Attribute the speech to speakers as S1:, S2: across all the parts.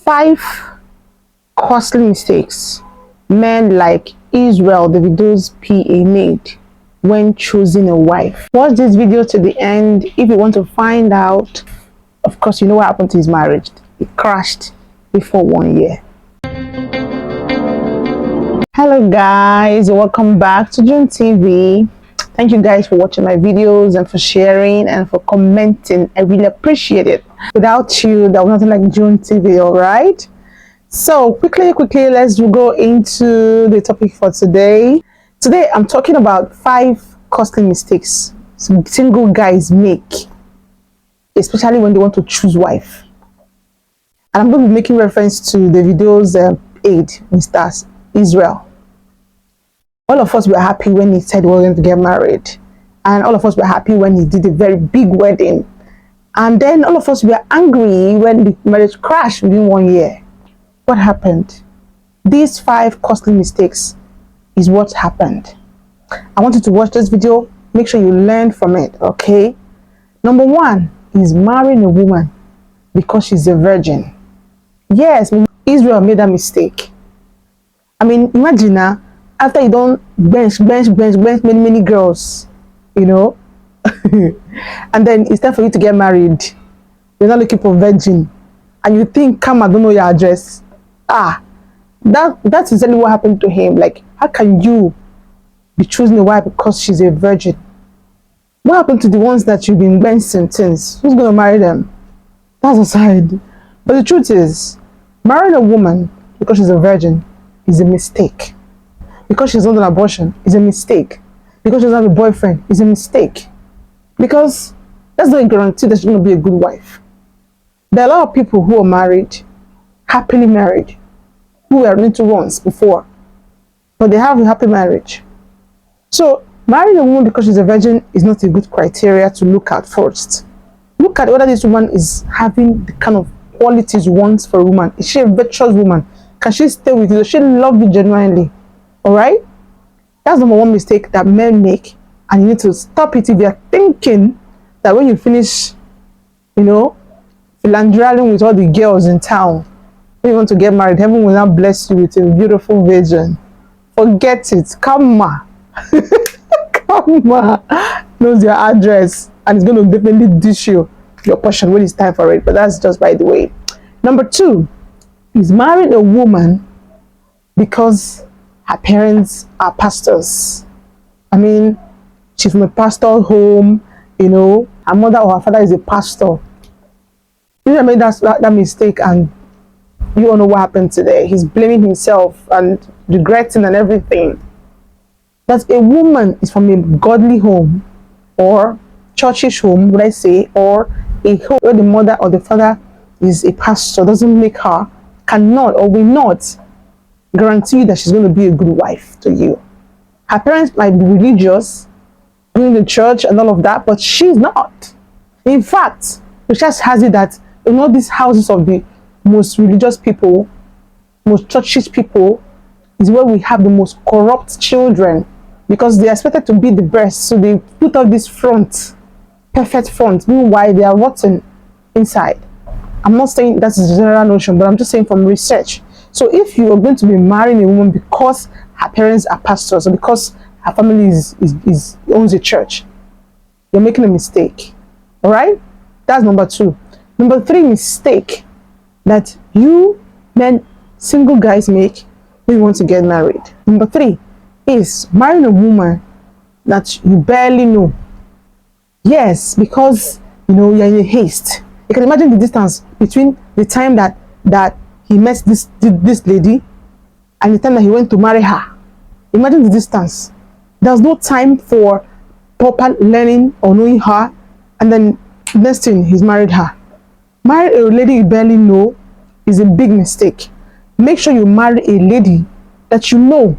S1: 5 costly mistakes men like Israel Davido'S PA made when choosing a wife. Watch this video to the end if you want to find out. Of course, you know what happened to his marriage. It crashed before 1 year. Hello guys, welcome back to June TV. Thank you guys for watching my videos and for sharing and for commenting. I really appreciate it. Without you, there was nothing like June TV, all right? So quickly, let's go into the topic for today. Today, I'm talking about 5 costly mistakes single guys make, especially when they want to choose wife. And I'm going to be making reference to Davido'S aide, Mr. Israel. All of us were happy when he said we were going to get married. And all of us were happy when he did a very big wedding. And then all of us were angry when the marriage crashed within 1 year. What happened? These 5 costly mistakes is what happened. I want you to watch this video. Make sure you learn from it, okay? Number 1 is marrying a woman because she's a virgin. Yes, Israel made that mistake. I mean, imagine now, after you don't bench many girls, you know, and then it's time for you to get married. You're not looking for virgin, and you think, come, I don't know your address. That's exactly what happened to him. Like, how can you be choosing a wife because she's a virgin? What happened to the ones that you've been benching since? Who's gonna marry them? That's aside. But the truth is, marrying a woman because she's a virgin is a mistake. Because she's not an abortion is a mistake. Because she doesn't have a boyfriend is a mistake. Because that's not a guarantee that she's going to be a good wife. There are a lot of people who are married, happily married, who were into once before, but they have a happy marriage. So marrying a woman because she's a virgin is not a good criteria to look at first. Look at whether this woman is having the kind of qualities you want for a woman. Is she a virtuous woman? Can she stay with you? Does she love you genuinely? All right, that's number 1 mistake that men make, and you need to stop it if you're thinking that when you finish, you know, philandering with all the girls in town, when you want to get married, heaven will not bless you with a beautiful virgin. Forget it. Karma, karma knows your address, and it's going to definitely dish you your portion when it's time for it. But that's just by the way. Number 2 is marrying a woman because her parents are pastors. I mean, she's from a pastor home, you know, her mother or her father is a pastor. You made that mistake, and you all know what happened today. He's blaming himself and regretting and everything. That a woman is from a godly home or churchish home, would I say, or a home where the mother or the father is a pastor doesn't make her, cannot or will not guarantee that she's going to be a good wife to you. Her parents might be religious, going to church and all of that, but she's not. In fact, it just has it that in all these houses of the most religious people, most churchish people, is where we have the most corrupt children, because they are expected to be the best, so they put up this front, perfect front, meanwhile they are rotten inside. I'm not saying that's a general notion, but I'm just saying from research. So if you are going to be marrying a woman because her parents are pastors or because her family owns a church, you're making a mistake. All right? That's number 2. Number 3 mistake that you men, single guys make when you want to get married. Number 3 is marrying a woman that you barely know. Yes, because you know you're in a haste. You can imagine the distance between the time that he met this lady and the time that he went to marry her. Imagine the distance. There's no time for proper learning or knowing her, and then next thing, he's married her. Marry a lady you barely know is a big mistake. Make sure you marry a lady that you know.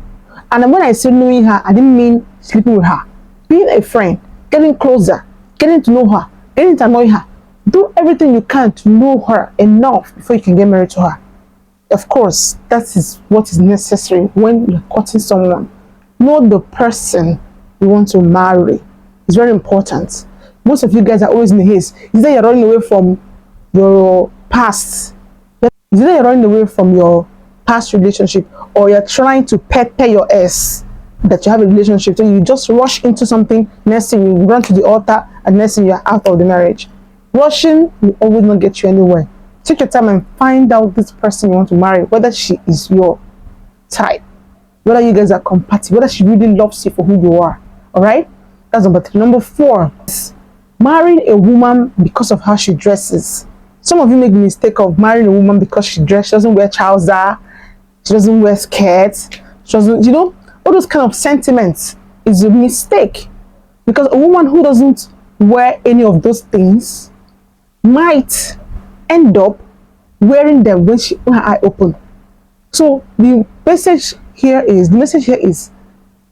S1: And when I say knowing her, I didn't mean sleeping with her. Being a friend, getting closer, getting to know her, getting to annoy her. Do everything you can to know her enough before you can get married to her. Of course, that is what is necessary when you're courting someone. Know the person you want to marry. It's very important. Most of you guys are always in the haste. Is that you're running away from your past. It's either you're running away from your past relationship, or you're trying to pepper your ex that you have a relationship. So you just rush into something, next thing you run to the altar, and next thing you're out of the marriage. Rushing will always not get you anywhere. Take your time and find out this person you want to marry, whether she is your type, whether you guys are compatible, whether she really loves you for who you are. All right, that's number 3. Number 4 is marrying a woman because of how she dresses. Some of you make the mistake of marrying a woman because she doesn't wear trousers, she doesn't wear skirts, she doesn't, all those kind of sentiments is a mistake, because a woman who doesn't wear any of those things might end up wearing them when her eye open. So the message here is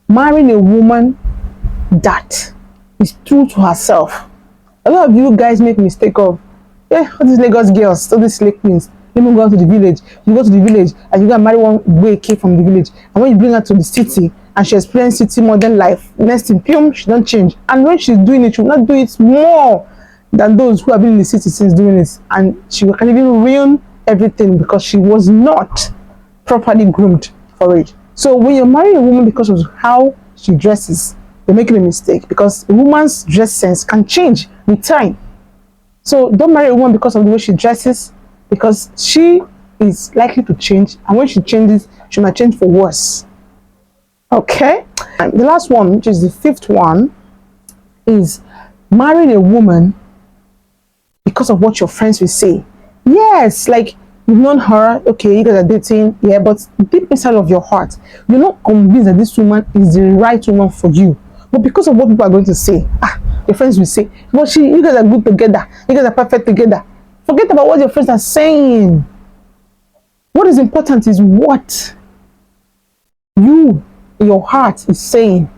S1: marrying a woman that is true to herself. A lot of you guys make mistake of, all these Lagos girls, all these slave queens, let me go out to the village. You go to the village and you go and marry one way kid from the village, and when you bring her to the city and she experiences city modern life, next thing, boom, she don't change. And when she's doing it, she will not do it more than those who have been in the city since doing it, and she can even ruin everything because she was not properly groomed for it. So when you're marrying a woman because of how she dresses, you're making a mistake, because a woman's dress sense can change with time. So don't marry a woman because of the way she dresses, because she is likely to change, and when she changes, she might change for worse. Okay, and the last one, which is the 5th one, is marrying a woman because of what your friends will say. Yes, like you've known her, okay, you guys are dating, yeah, but deep inside of your heart, you're not convinced that this woman is the right woman for you. But because of what people are going to say, your friends will say, but you guys are good together, you guys are perfect together. Forget about what your friends are saying. What is important is what you, your heart, is saying.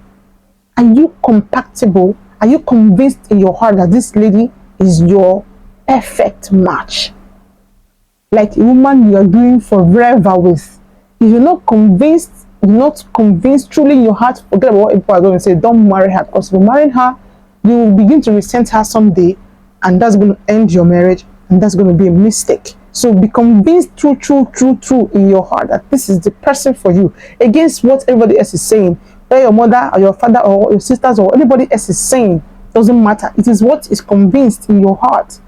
S1: Are you compatible? Are you convinced in your heart that this lady is your perfect match? Like a woman you are doing forever with. If you're not convinced truly in your heart, forget about what people are going to say. Don't marry her, because if you marry her, you will begin to resent her someday, and that's going to end your marriage, and that's going to be a mistake. So be convinced true in your heart that this is the person for you, against what everybody else is saying. Whether your mother or your father or your sisters or anybody else is saying, doesn't matter. It is what is convinced in your heart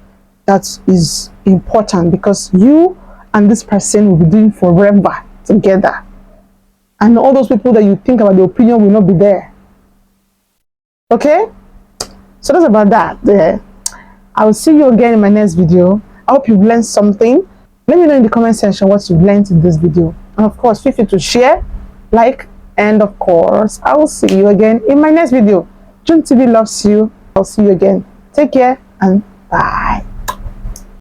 S1: that is important, because you and this person will be doing forever together, and all those people that you think about the opinion will not be there. Okay, so that's about that there. I will see you again in my next video. I hope you've learned something. Let me know in the comment section what you've learned in this video, and of course feel free to share, like, and of course I will see you again in my next video. June TV loves you. I'll see you again. Take care and bye.